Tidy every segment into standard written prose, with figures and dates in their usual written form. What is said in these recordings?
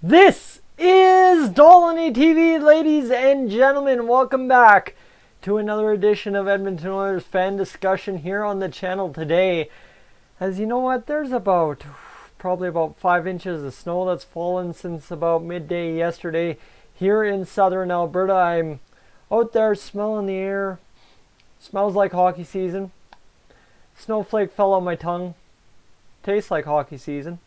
This is Dolynny TV, ladies and gentlemen. Welcome back to another edition of Edmonton Oilers fan discussion here on the channel today. As you know what, there's probably about 5 inches of snow that's fallen since about midday yesterday here in southern Alberta. I'm out there smelling the air. Smells like hockey season. Snowflake fell on my tongue. Tastes like hockey season.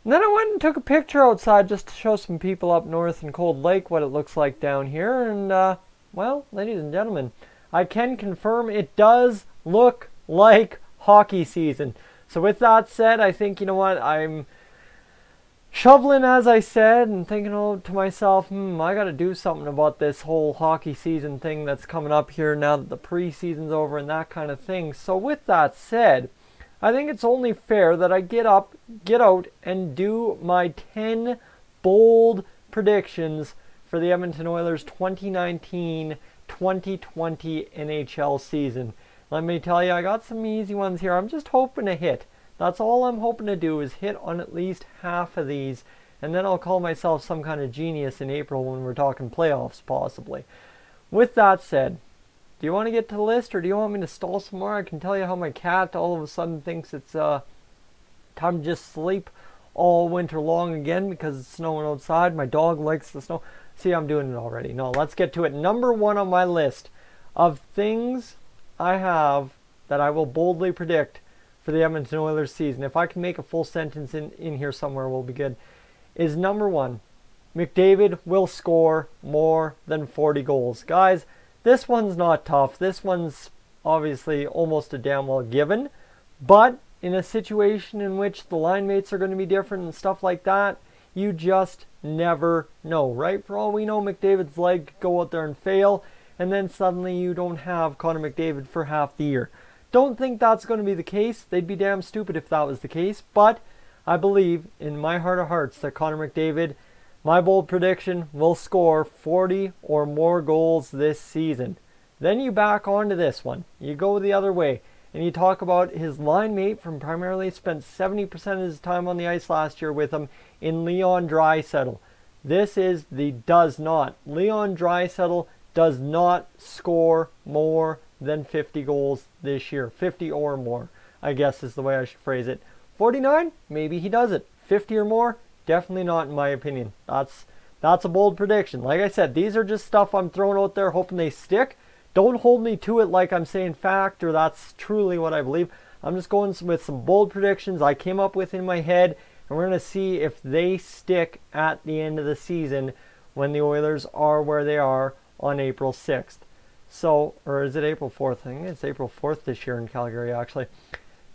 And then I went and took a picture outside just to show some people up north in Cold Lake what it looks like down here. And, well, ladies and gentlemen, I can confirm it does look like hockey season. So with that said, I think, you know what, I'm shoveling, as I said, and thinking to myself, I got to do something about this whole hockey season thing that's coming up here now that the preseason's over and that kind of thing. So with that said, I think it's only fair that I get out, and do my 10 bold predictions for the Edmonton Oilers 2019-2020 NHL season. Let me tell you, I got some easy ones here. I'm just hoping to hit. That's all I'm hoping to do, is hit on at least half of these, and then I'll call myself some kind of genius in April when we're talking playoffs, possibly. With that said, do you want to get to the list, or do you want me to stall some more? I can tell you how my cat all of a sudden thinks it's time to just sleep all winter long again because it's snowing outside. My dog likes the snow. See, I'm doing it already. No, let's get to it. Number one on my list of things I have that I will boldly predict for the Edmonton Oilers season, if I can make a full sentence in here somewhere, will be good, is number one, McDavid will score more than 40 goals. Guys, this one's not tough. This one's obviously almost a damn well given. But in a situation in which the line mates are going to be different and stuff like that, you just never know, right? For all we know, McDavid's leg could go out there and fail, and then suddenly you don't have Connor McDavid for half the year. Don't think that's going to be the case. They'd be damn stupid if that was the case. But I believe in my heart of hearts that Connor McDavid, my bold prediction, will score 40 or more goals this season. Then you back onto this one. You go the other way, and you talk about his line mate from primarily spent 70% of his time on the ice last year with him in Leon Draisaitl. This is the does not. Leon Draisaitl does not score more than 50 goals this year. 50 or more, I guess is the way I should phrase it. 49? Maybe he does it. 50 or more? Definitely not, in my opinion. That's a bold prediction. Like I said, these are just stuff I'm throwing out there hoping they stick. Don't hold me to it like I'm saying fact or that's truly what I believe. I'm just going with some bold predictions I came up with in my head, and we're going to see if they stick at the end of the season when the Oilers are where they are on April 6th. So, or is it April 4th? I think it's April 4th this year in Calgary, actually.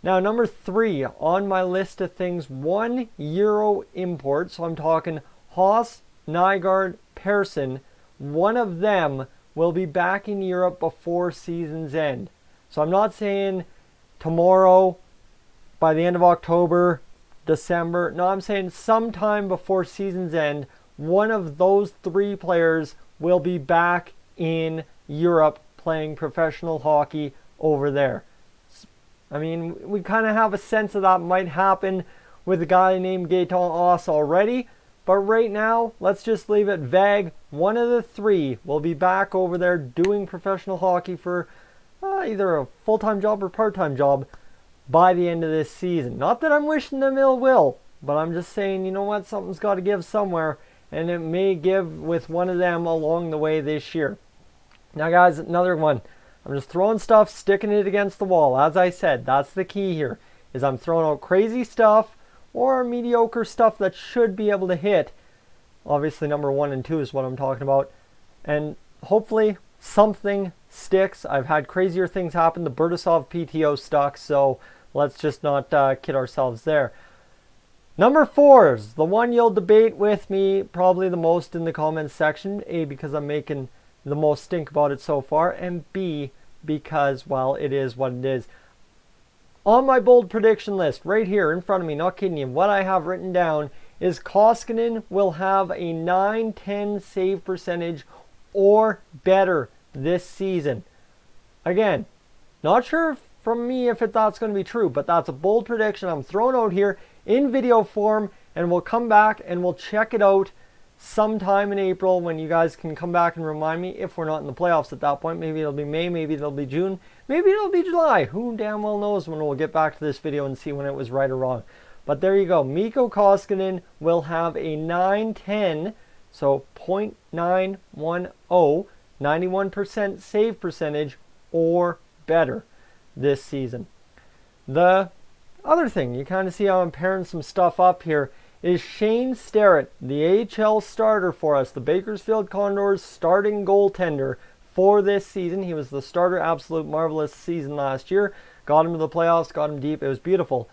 Now, number 3 on my list of things, 1 Euro import. So I'm talking Haas, Nygaard, Persson. One of them will be back in Europe before season's end. So I'm not saying tomorrow, by the end of October, December. No, I'm saying sometime before season's end, one of those 3 players will be back in Europe playing professional hockey over there. I mean, we kind of have a sense of that might happen with a guy named Gaetan Haas already. But right now, let's just leave it vague. One of the 3 will be back over there doing professional hockey for either a full-time job or part-time job by the end of this season. Not that I'm wishing them ill will, but I'm just saying, you know what, something's got to give somewhere, and it may give with one of them along the way this year. Now, guys, another one. I'm just throwing stuff, sticking it against the wall. As I said, that's the key here, is I'm throwing out crazy stuff or mediocre stuff that should be able to hit. Obviously, number 1 and 2 is what I'm talking about. And hopefully something sticks. I've had crazier things happen. The Bertasov PTO stuck, so let's just not kid ourselves there. Number 4 is the one you'll debate with me probably the most in the comments section. A, because I'm making the most stink about it so far, and B, because, well, it is what it is. On my bold prediction list, right here in front of me, not kidding you, what I have written down is Koskinen will have a 9-10 save percentage or better this season. Again, not sure from me if that's going to be true, but that's a bold prediction I'm throwing out here in video form, and we'll come back and we'll check it out sometime in April when you guys can come back and remind me if we're not in the playoffs at that point. Maybe it'll be May, maybe it'll be June, maybe it'll be July. Who damn well knows when we'll get back to this video and see when it was right or wrong. But there you go. Mikko Koskinen will have a 910, so .910, 91% save percentage or better this season. The other thing, you kind of see how I'm pairing some stuff up here, is Shane Starrett, the AHL starter for us, the Bakersfield Condors starting goaltender for this season. He was the starter, absolute marvelous season last year. Got him to the playoffs, got him deep, it was beautiful.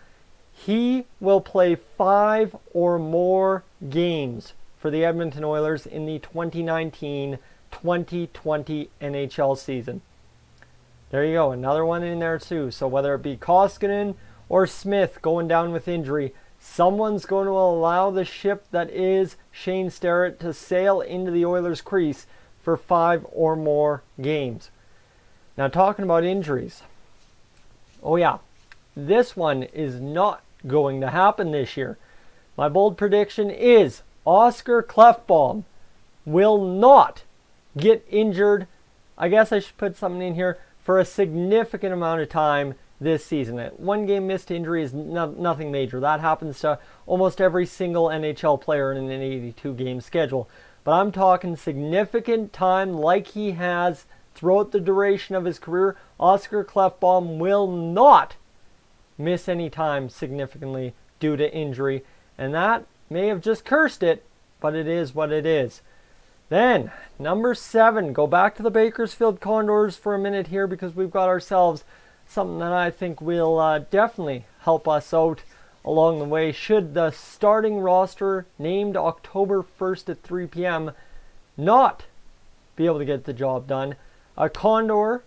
He will play 5 or more games for the Edmonton Oilers in the 2019-2020 NHL season. There you go, another one in there too. So whether it be Koskinen or Smith going down with injury, someone's going to allow the ship that is Shane Starrett to sail into the Oilers' crease for 5 or more games. Now talking about injuries. Oh yeah, this one is not going to happen this year. My bold prediction is Oscar Klefbom will not get injured. I guess I should put something in here, for a significant amount of time this season. One game missed injury is nothing major. That happens to almost every single NHL player in an 82 game schedule. But I'm talking significant time like he has throughout the duration of his career. Oscar Klefbom will not miss any time significantly due to injury. And that may have just cursed it, but it is what it is. Then, number 7, go back to the Bakersfield Condors for a minute here, because we've got ourselves something that I think will definitely help us out along the way. Should the starting roster named October 1st at 3 p.m. not be able to get the job done, a Condor,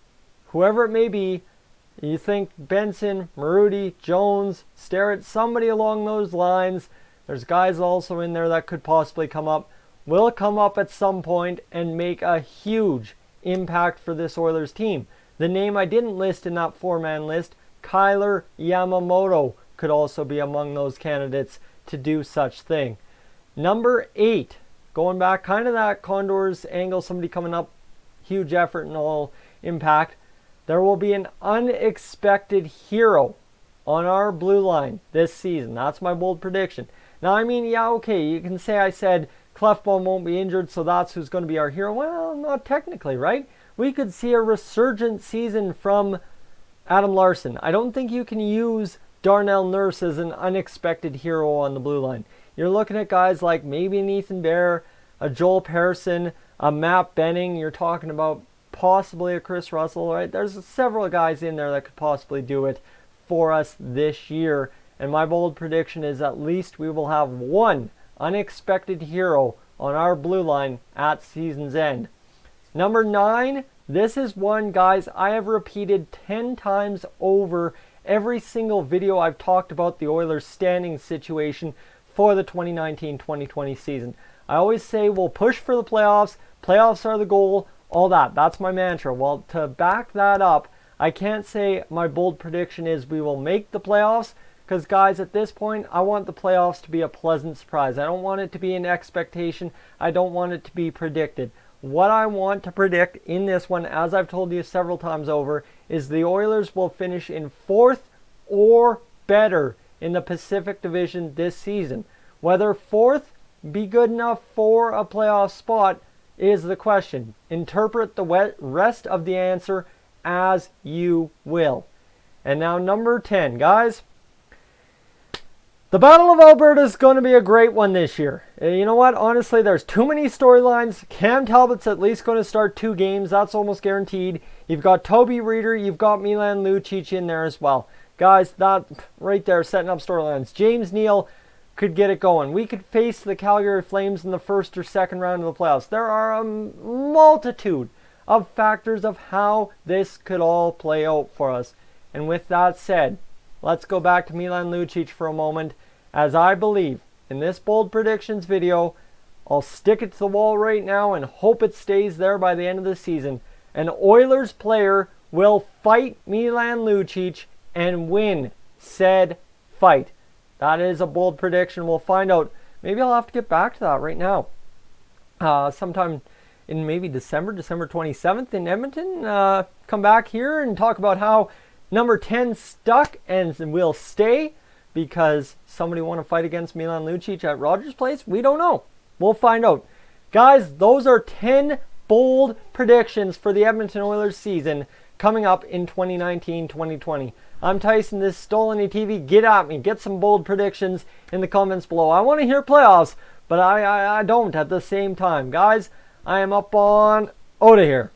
whoever it may be, you think Benson, Maruti, Jones, Starrett, somebody along those lines, there's guys also in there that could possibly come up, will come up at some point and make a huge impact for this Oilers team. The name I didn't list in that 4-man list, Kyler Yamamoto, could also be among those candidates to do such thing. Number 8, going back kind of that Condors angle, somebody coming up, huge effort and all impact. There will be an unexpected hero on our blue line this season. That's my bold prediction. Now, I mean, yeah, okay, you can say I said Klefbom won't be injured, so that's who's going to be our hero. Well, not technically, right? We could see a resurgent season from Adam Larson. I don't think you can use Darnell Nurse as an unexpected hero on the blue line. You're looking at guys like maybe an Ethan Bear, a Joel Persson, a Matt Benning. You're talking about possibly a Chris Russell, right? There's several guys in there that could possibly do it for us this year. And my bold prediction is at least we will have one unexpected hero on our blue line at season's end. Number 9, this is one, guys, I have repeated 10 times over every single video I've talked about the Oilers' standing situation for the 2019-2020 season. I always say we'll push for the playoffs. Playoffs are the goal. All that. That's my mantra. Well, to back that up, I can't say my bold prediction is we will make the playoffs, because, guys, at this point, I want the playoffs to be a pleasant surprise. I don't want it to be an expectation. I don't want it to be predicted. What I want to predict in this one, as I've told you several times over, is the Oilers will finish in 4th or better in the Pacific Division this season. Whether 4th be good enough for a playoff spot is the question. Interpret the rest of the answer as you will. And now number 10, guys. The Battle of Alberta is going to be a great one this year. You know what? Honestly, there's too many storylines. Cam Talbot's at least going to start 2 games. That's almost guaranteed. You've got Toby Reeder. You've got Milan Lucic in there as well. Guys, that right there, setting up storylines. James Neal could get it going. We could face the Calgary Flames in the 1st or 2nd round of the playoffs. There are a multitude of factors of how this could all play out for us. And with that said, let's go back to Milan Lucic for a moment, as I believe in this bold predictions video, I'll stick it to the wall right now and hope it stays there by the end of the season. An Oilers player will fight Milan Lucic and win said fight. That is a bold prediction. We'll find out maybe I'll have to get back to that right now. Sometime in maybe December 27th in Edmonton. Come back here and talk about how number 10 stuck and will stay because somebody won a fight against Milan Lucic at Rogers Place. We don't know. We'll find out. Guys, those are 10 bold predictions for the Edmonton Oilers season coming up in 2019-2020. I'm Tyson, this is Dolynny TV. Get at me. Get some bold predictions in the comments below. I want to hear playoffs, but I don't at the same time. Guys, I am up on out of here.